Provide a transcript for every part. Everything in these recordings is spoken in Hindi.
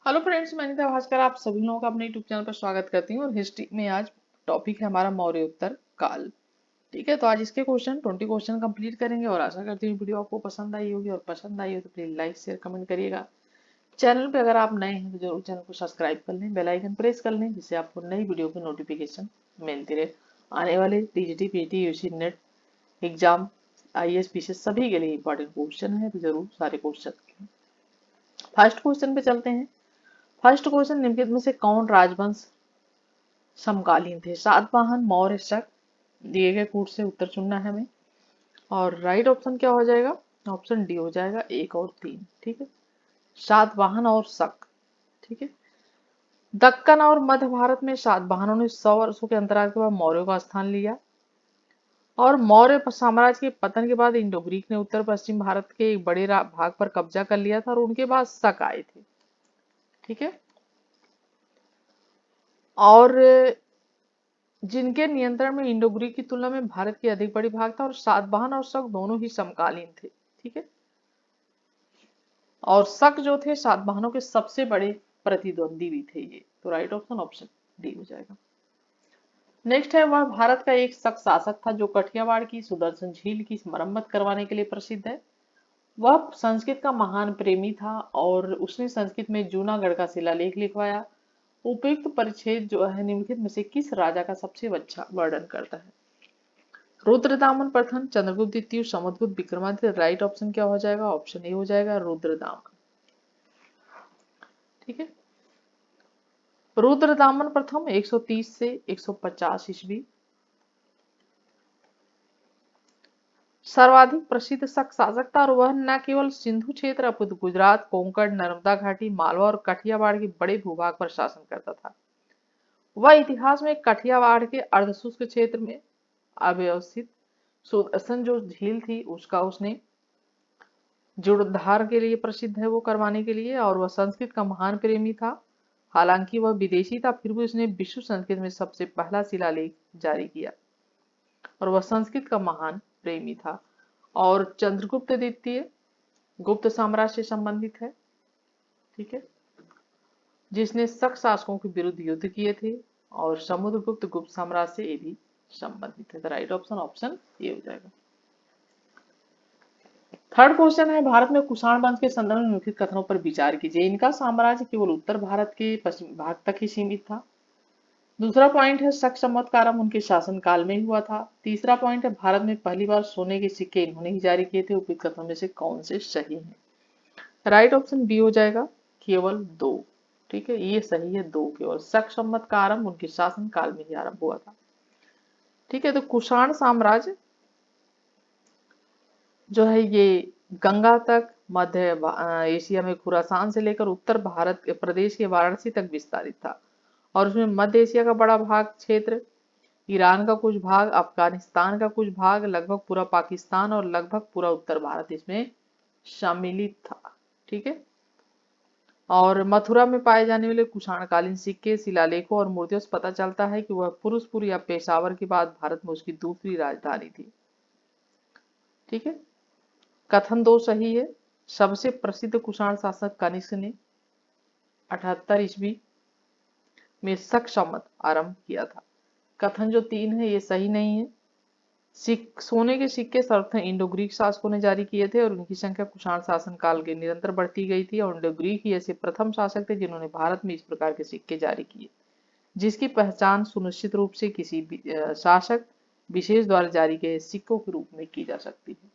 हेलो फ्रेंड्स, मैं अनिता भास्कर आप सभी लोगों का अपने यूट्यूब चैनल पर स्वागत करती हूँ। और हिस्ट्री में आज टॉपिक है हमारा मौर्योत्तर काल। ठीक है, तो आज इसके 20 क्वेश्चन कंप्लीट करेंगे और आशा करती हूँ वीडियो आपको पसंद आई होगी। और पसंद आई हो तो प्लीज लाइक शेयर कमेंट करिएगा। चैनल पे अगर आप नए हैं तो जरूर चैनल को सब्सक्राइब कर लें, बेल आइकन प्रेस कर लें, जिससे आपको नई वीडियो की नोटिफिकेशन मिलती रहे। आने वाले TGT PT UC net exam IAS PCS सभी के लिए इंपॉर्टेंट क्वेश्चन है, तो जरूर सारे क्वेश्चन। फर्स्ट क्वेश्चन पे चलते हैं। फर्स्ट क्वेश्चन, निम्नलिखित में से कौन राजवंश समकालीन थे? सातवाहन, मौर्य, शक। दिए गए कूट से उत्तर चुनना है हमें। और राइट ऑप्शन क्या हो जाएगा? ऑप्शन डी हो जाएगा, 1 और 3। ठीक है, सातवाहन और शक। ठीक है, दक्कन और मध्य भारत में सातवाहनों ने 100 वर्षों के अंतराल के बाद मौर्यों का स्थान लिया। और मौर्य साम्राज्य के पतन के बाद इंडो ग्रीक ने उत्तर पश्चिम भारत के एक बड़े भाग पर कब्जा कर लिया था और उनके बाद शक आए थे। ठीक है, और जिनके नियंत्रण में इंडो ग्रीक की तुलना में भारत की अधिक बड़ी भाग था। और सातवाहन और शक दोनों ही समकालीन थे। ठीक है, और शक जो थे सातवाहनों के सबसे बड़े प्रतिद्वंदी भी थे ये। तो राइट ऑप्शन ऑप्शन डी हो जाएगा। नेक्स्ट है, वह भारत का एक शक शासक था जो कठियावाड़ की सुदर्शन झील की मरम्मत करवाने के लिए प्रसिद्ध है। वह संस्कृत का महान प्रेमी था और उसने संस्कृत में जूनागढ़ का शिलालेख लिखवाया। उपयुक्त परिच्छेद जो है निम्नलिखित में से किस राजा का सबसे अच्छा वर्णन करता है? रुद्रदामन प्रथम, चंद्रगुप्त द्वितीय, समुद्रगुप्त, विक्रमादित्य। राइट ऑप्शन क्या हो जाएगा? ऑप्शन ए हो जाएगा, रुद्रदामन। ठीक है, रुद्रदामन प्रथम 130 से 150 ईस्वी सर्वाधिक प्रसिद्ध शक शासक था। और वह न केवल सिंधु क्षेत्र अपितु गुजरात, कोंकण, नर्मदा घाटी, मालवा और कठियावाड़ के बड़े भूभाग पर शासन करता था। वह इतिहास में कठियावाड़ के अर्धशुष्क क्षेत्र में अव्यवस्थित सुदर्शन जो झील थी उसका उसने जीर्णोद्धार के लिए प्रसिद्ध है, वो करवाने के लिए। और वह संस्कृत का महान प्रेमी था। हालांकि वह विदेशी था, फिर भी उसने विश्व संस्कृत में सबसे पहला शिलालेख जारी किया। और वह संस्कृत का महान प्रेमी था। और चंद्रगुप्त द्वितीय गुप्त साम्राज्य से संबंधित है। ठीक है, जिसने शक शासकों के विरुद्ध युद्ध किए थे। और समुद्रगुप्त गुप्त साम्राज्य से ये भी संबंधित है। राइट ऑप्शन ऑप्शन ये हो जाएगा। थर्ड क्वेश्चन है, भारत में कुषाण वंश के संदर्भ में निम्नलिखित कथनों पर विचार कीजिए। इनका साम्राज्य केवल उत्तर भारत के पश्चिमी भाग तक ही सीमित था। दूसरा पॉइंट है, शक संवत का आरंभ उनके शासन काल में ही हुआ था। तीसरा पॉइंट है, भारत में पहली बार सोने के सिक्के इन्होंने ही जारी किए थे। उपयुक्त कथनों में से कौन से सही है? राइट ऑप्शन बी हो जाएगा, केवल 2। ठीक है, ये सही है, 2 केवल। शक संवत का आरंभ उनके शासन काल में ही आरंभ हुआ था। ठीक है, तो कुषाण साम्राज्य जो है ये गंगा तक, मध्य एशिया में खुरासान से लेकर उत्तर भारत के प्रदेश के वाराणसी तक विस्तारित था। और उसमें मध्य एशिया का बड़ा भाग क्षेत्र, ईरान का कुछ भाग, अफगानिस्तान का कुछ भाग, लगभग पूरा पाकिस्तान और लगभग पूरा उत्तर भारत इसमें सम्मिलित था। ठीक है, और मथुरा में पाए जाने वाले कुषाणकालीन सिक्के, शिलालेखों और मूर्तियों से पता चलता है कि वह फिरोजपुर या पेशावर के बाद भारत में उसकी दूसरी राजधानी थी। ठीक है, कथन 2 सही है। सबसे प्रसिद्ध कुषाण शासक कनिष्क ने 78 ईस्वी में शक संवत आरंभ किया था। कथन जो 3 है ये सही नहीं है। सोने के सिक्के सर्वप्रथम इंडो ग्रीक शासकों ने जारी किए थे और उनकी संख्या कुषाण शासन काल के निरंतर बढ़ती गई थी। और इंडो ग्रीक ही ऐसे प्रथम शासक थे जिन्होंने भारत में इस प्रकार के सिक्के जारी किए, जिसकी पहचान सुनिश्चित रूप से किसी शासक विशेष द्वारा जारी किए सिक्कों के रूप में की जा सकती है।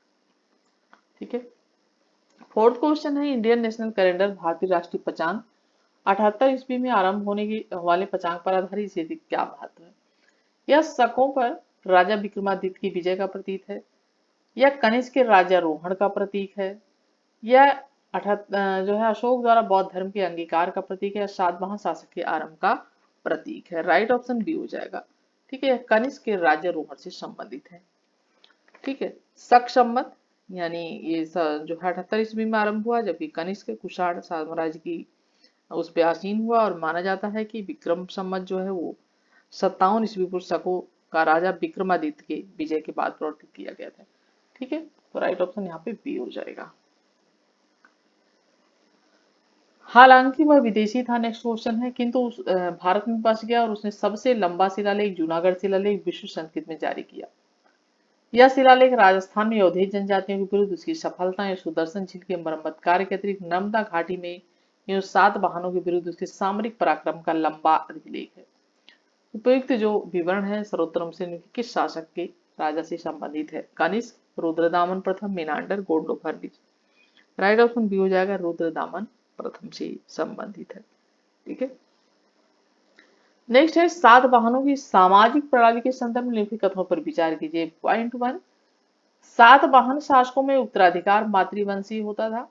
ठीक है, फोर्थ क्वेश्चन है, इंडियन नेशनल कैलेंडर भारतीय राष्ट्रीय पचांग 78 ईस्वी में आरंभ होने के वाले पचांग पर आधारित इसे क्या महत्व है? यह शकों पर राजा विक्रमादित्य की विजय का प्रतीक है, या कनिष्क के राजारोहण का प्रतीक है, या जो है अशोक द्वारा बौद्ध धर्म के अंगीकार का प्रतीक है, या सातवाहन शासक के आरंभ का प्रतीक है? राइट ऑप्शन बी हो जाएगा। ठीक है, कनिष्क के राज्यारोहण से संबंधित है। ठीक है, शक संवत यानी ये जो है 78 ईस्वी में आरंभ हुआ, जबकि कनिष्क कुषाण साम्राज्य की उस पे आसीन हुआ। और माना जाता है कि विक्रम संवत जो है वो 57 ईस्वी पूर्व शकों का राजा विक्रमादित्य के विजय के बाद प्रवर्तित किया गया था। ठीक है, तो राइट ऑप्शन यहाँ पे बी हो जाएगा। हालांकि वह विदेशी था, नेक्स्ट क्वेश्चन है, किंतु भारत में बस गया और उसने सबसे लंबा शिलालेख जूनागढ़ शिलालेख विश्व संस्कृत में जारी किया। यह शिलालेख राजस्थान में अवधेय जनजातियों के विरुद्ध उसकी सफलता या सुदर्शन झील के मरम्मत कार्य के अतिरिक्त नर्मदा घाटी में इन 7 वाहनों के विरुद्ध उसके सामरिक पराक्रम का लंबा अभिलेख है। उपयुक्त जो विवरण है सर्वोत्तम से किस शासक के राजा से संबंधित है? कनिष्क, रुद्रदामन प्रथम, Menander, Gondophernes. Right option B हो जाएगा, रुद्रदामन प्रथम से संबंधित है। ठीक है, नेक्स्ट है 7 वाहनों की सामाजिक प्रणाली के संदर्भ में निम्नलिखित कथनों पर विचार कीजिए। पॉइंट 1, 7 वाहन शासकों में उत्तराधिकार मातृवंशी होता था।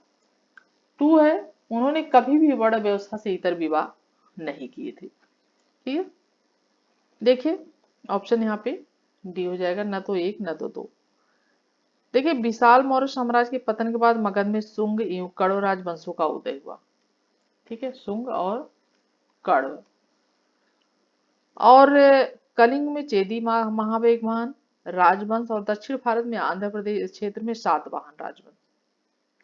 2 है, उन्होंने कभी भी वर्ण व्यवस्था से इतर विवाह नहीं किए थे। ठीक है, देखिए ऑप्शन यहाँ पे डी हो जाएगा, न तो 1 न तो 2। देखिए विशाल मौर्य साम्राज्य के पतन के बाद मगध में शुंग एवं कण्व राजवंशों का उदय हुआ। ठीक है, शुंग और कण्व। और कलिंग में चेदी महावेगवान राजवंश और दक्षिण भारत में आंध्र प्रदेश क्षेत्र में सातवाहन राजवंश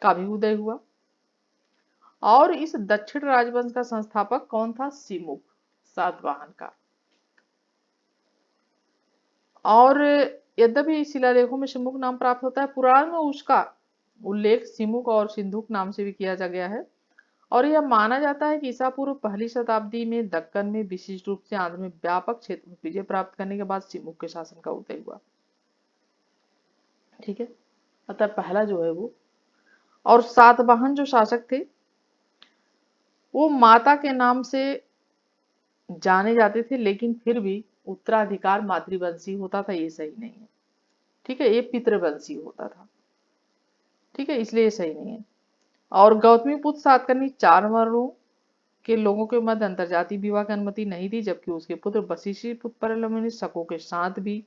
का भी उदय हुआ। और इस दक्षिण राजवंश का संस्थापक कौन था? सिमुक, सातवाहन का। और यद्यपि शिलालेखों में सिमुक नाम प्राप्त होता है, पुराण में उसका उल्लेख सिमुक और सिंधुक नाम से भी किया जा गया है। और यह माना जाता है कि ईसा पूर्व पहली शताब्दी में दक्कन में विशिष्ट रूप से आंध्र में व्यापक क्षेत्र में विजय प्राप्त करने के बाद सिमुक के शासन का उदय हुआ। ठीक है, अतः पहला जो है वो। और सातवाहन जो शासक थे वो माता के नाम से जाने जाते थे, लेकिन फिर भी उत्तराधिकार मातृवंशी होता था, ये सही नहीं है। ठीक है, ये पितृवंशी होता था। ठीक है, इसलिए ये सही नहीं है। और गौतमी पुत्र सातकर्णी 4 वर्णों के लोगों के मध्य अंतरजातीय विवाह की अनुमति नहीं थी, जबकि उसके पुत्र वशिष्ठ पुत्र परलमणि शकों के साथ भी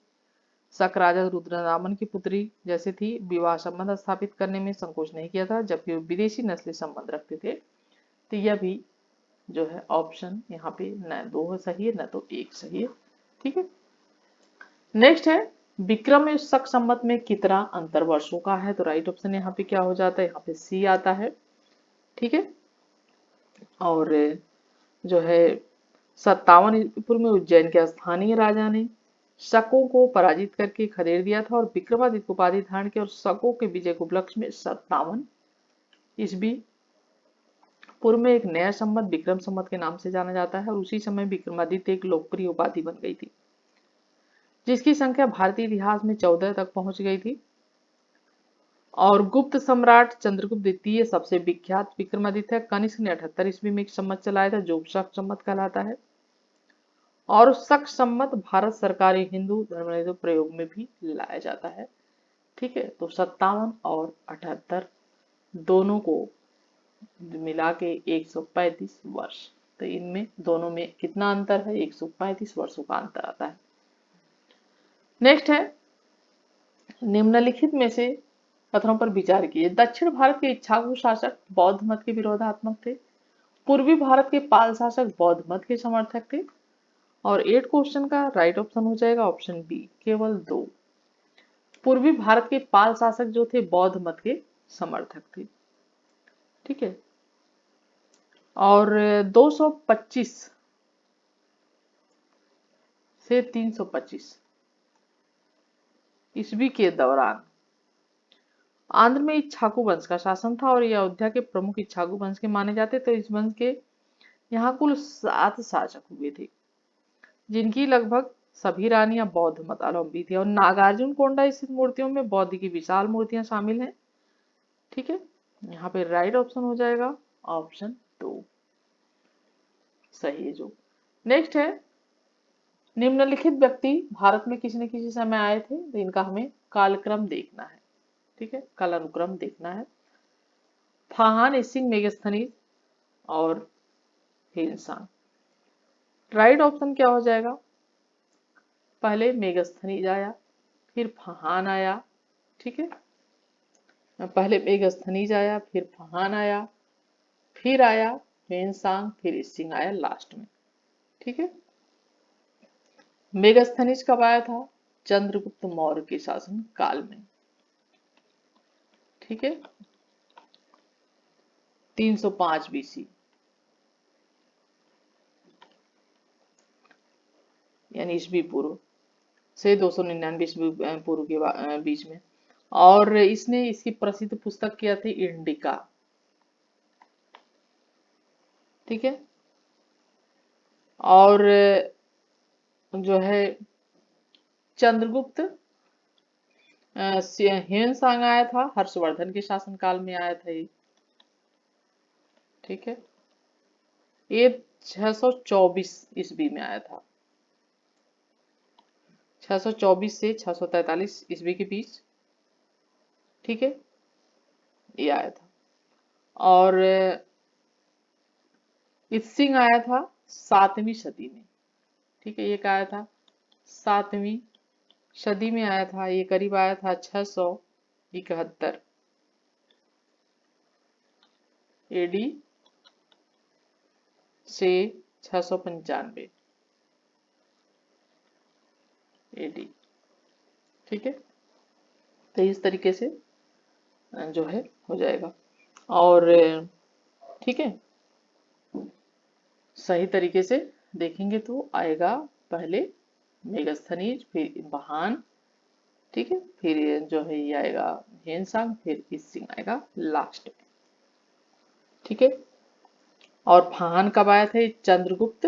शक राजा रुद्रदामन की पुत्री जैसे थी विवाह संबंध स्थापित करने में संकोच नहीं किया था, जबकि वो विदेशी नस्ली संबंध रखते थे। तो यह भी जो है ऑप्शन यहाँ पे न 2 सही है न तो 1 सही है। ठीक है, नेक्स्ट है विक्रम में शक संवत में कितना अंतर वर्षों का है? तो राइट ऑप्शन यहाँ पे क्या हो जाता है? यहाँ पे सी आता है। ठीक है, और जो है 57 ईस्वी पूर्व में उज्जैन के स्थानीय राजा ने शकों को पराजित करके खदेड़ दिया था और विक्रमादित्य को उपाधि धारण की और शकों के विजय के उपलक्ष्य में 57 ईस्वी पूर्व में एक नया संवत विक्रम संवत के नाम से जाना जाता है। और उसी समय विक्रमादित्य एक लोकप्रिय उपाधि बन गई थी, जिसकी संख्या भारतीय इतिहास में 14 तक पहुंच गई थी। और गुप्त सम्राट चंद्रगुप्त द्वितीय सबसे विख्यात विक्रमादित्य है। कनिष्क ने 78 ईस्वी में एक संवत चलाया था जो शक संवत कहलाता है। और शक संवत भारत सरकारी हिंदू धर्म प्रयोग में भी लाया जाता है। ठीक है, तो 57 और 78 दोनों को मिला के 135 वर्ष। तो इनमें दोनों में कितना अंतर है? 135 वर्षों का अंतर आता है। नेक्स्ट है निम्नलिखित में से कथनों पर विचार कीजिए। दक्षिण भारत के इच्छाकू शासक बौद्ध मत के विरोधात्मक थे। पूर्वी भारत के पाल शासक बौद्ध मत के समर्थक थे। और 8 क्वेश्चन का राइट ऑप्शन हो जाएगा ऑप्शन बी, केवल 2। पूर्वी भारत के पाल शासक जो थे बौद्ध मत के समर्थक थे। ठीक है, और 225 से 325 ईस्वी के दौरान आंध्र में इच्छाकू वंश का शासन था और ये अयोध्या के प्रमुख इच्छाकू वंश के माने जाते। तो इस वंश के यहाँ कुल 7 शासक हुए थे, जिनकी लगभग सभी रानियां बौद्ध मतावलंबी थी। और नागार्जुन कोंडा स्थित मूर्तियों में बौद्ध की विशाल मूर्तियां शामिल हैं। ठीक है, यहाँ पे राइट ऑप्शन हो जाएगा ऑप्शन 2 सही है जो। नेक्स्ट है निम्नलिखित व्यक्ति भारत में किसी न किसी समय आए थे, तो इनका हमें कालक्रम देखना है। ठीक है, कालानुक्रम देखना है। फाहान, सिंह, मेगस्थनीज और हिंसान। राइट ऑप्शन क्या हो जाएगा? पहले मेगस्थनीज आया, फिर फाहान आया। ठीक है, पहले मेगस्थनीज आया, फिर फाहान आया, फिर आया हिंसान, फिर सिंह आया लास्ट में। ठीक है, मेगस्थनीज कब आया था? चंद्रगुप्त मौर्य के शासन काल में। ठीक है, 305 बीसी। ईस्वी पूर्व से 299 ईस्वी पूर्व के बीच में। और इसने इसकी प्रसिद्ध पुस्तक किया थी इंडिका। ठीक है। और जो है चंद्रगुप्त ह्वेनसांग आया था, हर्षवर्धन के शासनकाल में आया था ये। ठीक है। ये 624 ईस्वी में आया था, 624 से 643 ईस्वी के बीच। ठीक है, ये आया था। और इत्सिंग आया था 7वीं सदी में। ठीक है, ये क्या आया था? 7वीं सदी में आया था। ये करीब आया था 671 एडी से 695 एडी। ठीक है, तो इस तरीके से जो है हो जाएगा। और ठीक है, सही तरीके से देखेंगे तो आएगा पहले मेगास्थनीज, फिर वाहन। ठीक है, फिर जो है ये आएगा ह्वेनसांग, फिर इत्सिंग आएगा लास्ट में। ठीक है। और फाहन कब आया था? चंद्रगुप्त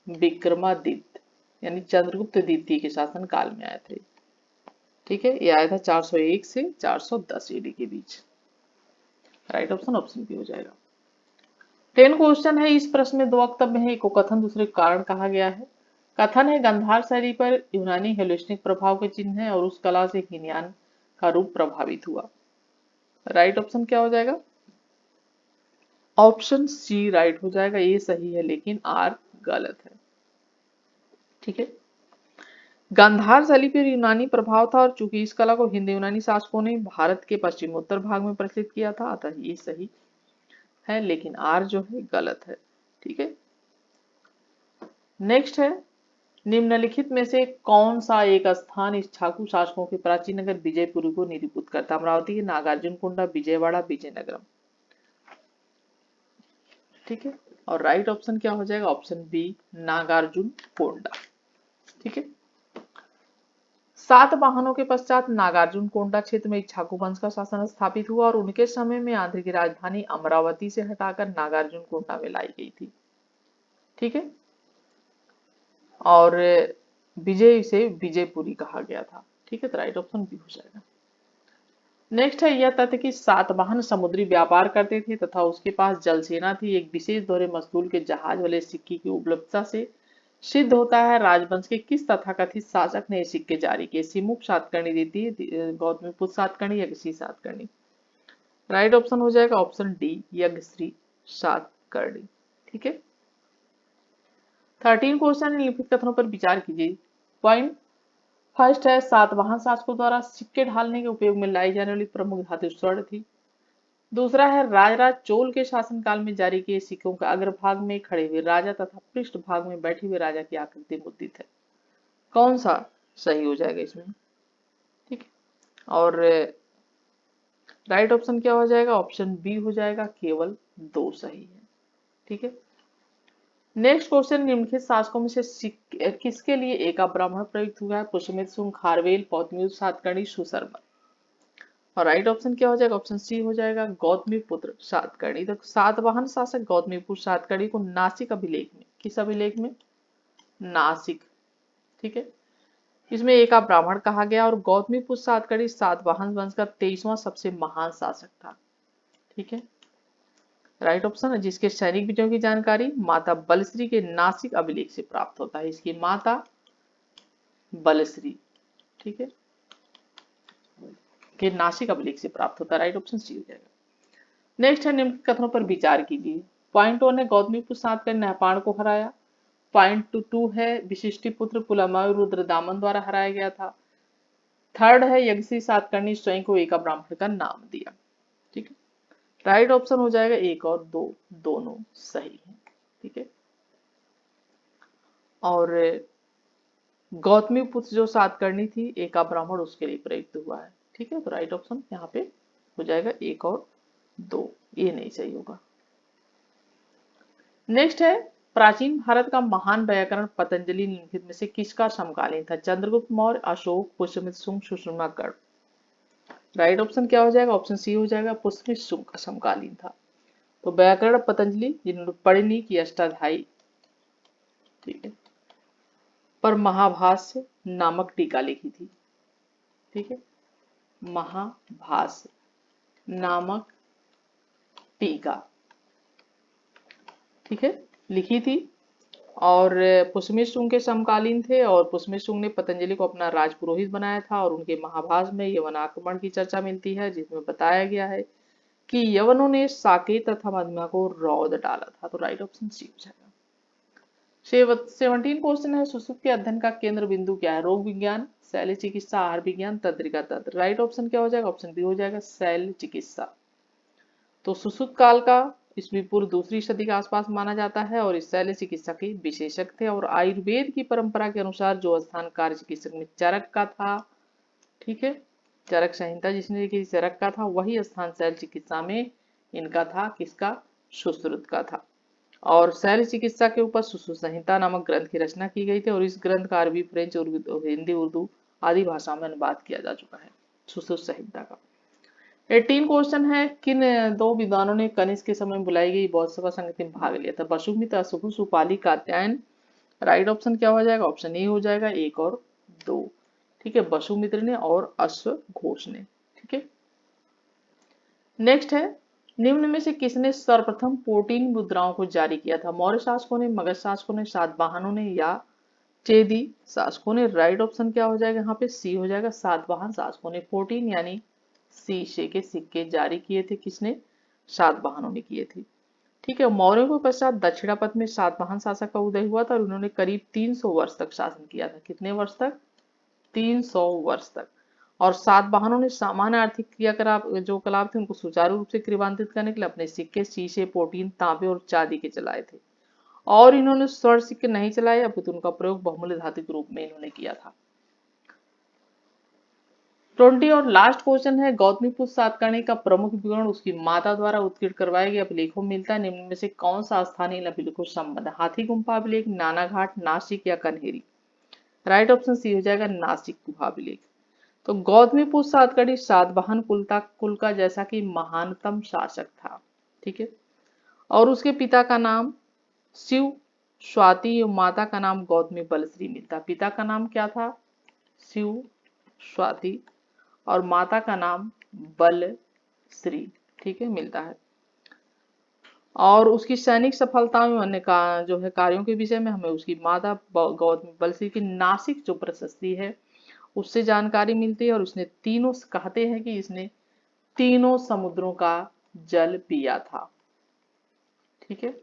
विक्रमादित्य यानी चंद्रगुप्त द्वितीय के शासन काल में आया था। ठीक है, ये आया था 401 से 410 एडी के बीच। राइट ऑप्शन ऑप्शन बी हो जाएगा। 10 क्वेश्चन है। इस प्रश्न में 2 वक्तव्य है, एक को कथन, दूसरे को कारण कहा गया है। कथन है गांधार शैली पर यूनानी हेलेनिस्टिक प्रभाव के चिन्ह है और उस कला से हीनयान का रूप प्रभावित हुआ। राइट ऑप्शन क्या हो जाएगा? ऑप्शन सी राइट हो जाएगा। ये सही है लेकिन आर गलत है। ठीक है, गांधार शैली पर यूनानी प्रभाव था और चूंकि इस कला को हिंदी यूनानी शासकों ने भारत के पश्चिमोत्तर भाग में प्रचलित किया था, अतः ये सही है, लेकिन आर जो है गलत है। ठीक है, नेक्स्ट है निम्नलिखित में से कौन सा एक स्थान इक्ष्वाकु शासकों के प्राचीन नगर विजयपुर को निरूपित करता? अमरावती, नागार्जुन कोंडा, विजयवाड़ा, विजयनगरम। ठीक है, और राइट ऑप्शन क्या हो जाएगा? ऑप्शन बी नागार्जुन कोंडा। ठीक है, सातवाहनों के पश्चात नागार्जुन कोंडा क्षेत्र में इक्ष्वाकु वंश का शासन स्थापित हुआ और उनके समय में आंध्र की राजधानी अमरावती से हटाकर नागार्जुन कोंडा में लाई गई थी। ठीक है, और विजय से विजयपुरी कहा गया था। ठीक है, तो राइट ऑप्शन बी हो जाएगा। नेक्स्ट है यह तथ्य कि सातवाहन समुद्री व्यापार करते थे तथा उसके पास जल सेना थी, एक विशेष दोहरे मस्तूल के जहाज वाले सिक्के की उपलब्धता से सिद्ध होता है। राजवंश के किस तथाकथित शासक ने ये सिक्के जारी किए? सिमुक सातकर्णी द्वितीय, गौतमीपुत्र सातकर्णी, यज्ञश्री सातकर्णी। राइट ऑप्शन हो जाएगा ऑप्शन डी यज्ञश्री सातकर्णी। ठीक है, 13 क्वेश्चन निम्नलिखित कथनों पर विचार कीजिए। पॉइंट फर्स्ट है सातवाहन शासकों द्वारा सिक्के ढालने के उपयोग में लाई जाने वाली प्रमुख धातु स्वर्ण थी। दूसरा है राजराज चोल के शासनकाल में जारी किए सिक्कों के अग्रभाग में खड़े हुए राजा तथा पृष्ठ भाग में बैठे हुए राजा की आकृति मुद्रित है। कौन सा सही हो जाएगा इसमें? ठीक है, और राइट ऑप्शन क्या हो जाएगा? ऑप्शन बी हो जाएगा, केवल 2 सही है। ठीक है, नेक्स्ट क्वेश्चन निम्नलिखित शासकों में से किसके लिए एका ब्राह्मण प्रयुक्त हुआ है? पुष्यमित्र शुंग, खारवेल, पौतमीपुत्र सातकर्णी, सुशर्मा। और राइट ऑप्शन क्या हो जाएगा? ऑप्शन सी हो जाएगा, गौतमीपुत्र सातकर्णी। तो सातवाहन शासक गौतमीपुत्र सातकर्णी को नासिक अभिलेख में, किस अभिलेख में? नासिक। ठीक है, इसमें एका ब्राह्मण कहा गया और गौतमीपुत्र सातकर्णी सातवाहन वंश का 23वां सबसे महान शासक था। ठीक है, राइट ऑप्शन है। जिसके सैनिक विजयों की जानकारी माता बलश्री के नासिक अभिलेख से प्राप्त होता है। इसकी माता बलश्री, ठीक है, के नासिक अभिलेख से प्राप्त होता है। राइट ऑप्शन सी हो जाएगा। नेक्स्ट है निम्न कथनों पर विचार कीजिए। पॉइंट 1 है गौतमीपुत्र सातकर्णी ने नेपाल को हराया। पॉइंट 2 है विशिष्टिपुत्र पुलमायु रुद्र दामन द्वारा हराया गया था। थर्ड है यज्ञश्री सातकर्णी स्वयं को एका ब्राह्मण का नाम दिया। ठीक है, राइट ऑप्शन हो जाएगा 1 और 2, दोनों सही है। ठीक है, और गौतमीपुत्र जो सातकर्णी थी एका ब्राह्मण, उसके लिए प्रयुक्त हुआ है। ठीक है, तो राइट ऑप्शन यहाँ पे हो जाएगा 1 और 2, ये नहीं सही होगा। नेक्स्ट है प्राचीन भारत का महान व्याकरण पतंजलि निम्नलिखित में से किसका समकालीन था? चंद्रगुप्त मौर्य, अशोक, पुष्यमित्र शुंग, सुषुम्ना। राइट ऑप्शन क्या हो जाएगा? ऑप्शन सी हो जाएगा, पुष्यमित्र शुंग का समकालीन था। तो व्याकरण पतंजलि जिन्होंने पढ़नी की अष्टाध्यायी, ठीक है, पर महाभाष्य नामक टीका लिखी थी। ठीक है, महाभाष्य नामक टीका, ठीक है, लिखी थी। और पुष्यमित्र शुंग के समकालीन थे और पुष्यमित्र शुंग ने पतंजलि को अपना राजपुरोहित बनाया था और उनके महाभाष्य में यवन आक्रमण की चर्चा मिलती है जिसमें बताया गया है कि यवनों ने साकेत तथा मधुमेह को रौद डाला था। तो राइट ऑप्शन सी हो जाएगा। 17 क्वेश्चन है, सुश्रुत के अध्ययन का केंद्र बिंदु क्या है? रोग विज्ञान, शैल्य चिकित्सा, आहार विज्ञान, तंत्रिका तंत्र। राइट ऑप्शन क्या हो जाएगा? ऑप्शन बी हो जाएगा, शैल्य चिकित्सा। तो सुश्रुत काल का ईस्वी पूर्व दूसरी सदी के आसपास माना जाता है और इस शैल्य चिकित्सा के विशेषज्ञ थे और आयुर्वेद की परंपरा के अनुसार जो स्थान कार्य चिकित्सक में चरक का था, ठीक है, चरक संहिता जिसने लिखी चरक का था, वही स्थान शैल्य चिकित्सा में इनका था। किसका? सुश्रुत का था। और शैल्य चिकित्सा के ऊपर सुश्रुत संहिता नामक ग्रंथ की रचना की गई थी और इस ग्रंथ का अरबी, फ्रेंच, हिंदी, उर्दू आदि भाषा में अनुवाद किया जा चुका है सुश्रुत संहिता का। 18 क्वेश्चन है, किन दो विद्वानों ने कनिष्क के समय में बुलाई गई बौद्ध सभा संगति में भाग लिया था? वसुमित्र, अशुभ, सुपाली, कात्यायन। राइट ऑप्शन क्या हो जाएगा? ऑप्शन ए हो जाएगा, 1 और 2। ठीक है, वसुमित्र ने और अश्वघोष ने। ठीक है, नेक्स्ट है, निम्न में से किसने सर्वप्रथम 14 मुद्राओं को जारी किया था? मौर्य शासकों ने, मगध शासकों ने, सातवाहनों ने या चेदी शासकों ने? राइट ऑप्शन क्या हो जाएगा? यहाँ पे सी हो जाएगा, सातवाहन शासकों ने। 14 यानी शीशे के सिक्के जारी किए थे किसने? सातवाहनों ने किए थे। ठीक है, मौर्यों के पश्चात दक्षिणापथ में सातवाहन शासक का उदय हुआ था और उन्होंने करीब 300 वर्ष तक शासन किया था। कितने वर्ष तक? 300 वर्ष तक। और सातवाहनों ने सामान्य आर्थिक क्रियाकलाप जो कलाप थे उनको सुचारू रूप से क्रियान्वित करने के लिए अपने सिक्के शीशे, पोटीन, तांबे और चांदी के चलाए थे और इन्होंने स्वर्ण सिक्के नहीं चलाए, अपितु उनका प्रयोग बहुमूल्य धातु के रूप में इन्होंने किया था। 20 और लास्ट क्वेश्चन है, गौतमीपुत्र सातकर्णी का प्रमुख विवरण उसकी माता द्वारा उत्कीर्ण करवाए गए अभिलेखों में मिलता है। निम्न में से कौन सा स्थानीय अभिलेखों से संबंध है? हाथी गुम्फा अभिलेख, नानाघाट, नासिक या कन्हेरी? राइट ऑप्शन सी हो जाएगा, नासिक गुफा अभिलेख। तो गौतमीपुत्र सातकर्णी सातवाहन कुल का जैसा कि महानतम शासक था। ठीक है, और उसके पिता का नाम शिव स्वाति और माता का नाम गौतमी बलश्री मिलता। पिता का नाम क्या था? शिव स्वाति और माता का नाम बलश्री। ठीक है, मिलता है। और उसकी सैनिक सफलताओं अन्य का जो है कार्यों के विषय में हमें उसकी माता गौतमी बलश्री की नासिक जो प्रशस्ति है उससे जानकारी मिलती है और उसने तीनों, कहते हैं कि इसने तीनों समुद्रों का जल पिया था। ठीक है,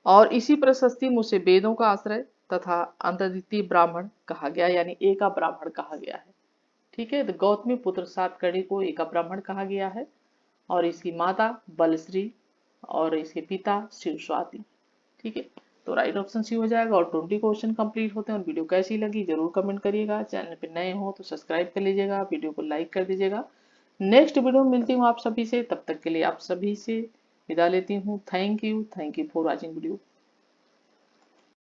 और इसी प्रशस्ति मुझसे वेदों का आश्रय तथा अंतर्द्वितीय ब्राह्मण कहा गया, यानी एका ब्राह्मण कहा गया है। ठीक है, तो गौतमी पुत्र सातकर्णी को एका ब्राह्मण कहा गया है और इसकी माता बलश्री और इसके पिता शिव स्वाति। ठीक है, तो राइट ऑप्शन सी हो जाएगा। और 20 क्वेश्चन कंप्लीट होते हैं। और वीडियो कैसी लगी जरूर कमेंट करिएगा। चैनल पे नए हो तो सब्सक्राइब कर लीजिएगा, वीडियो को लाइक कर दीजिएगा। नेक्स्ट वीडियो में मिलती हूँ आप सभी से, तब तक के लिए आप सभी से विदा लेती हूँ। Thank you for watching video.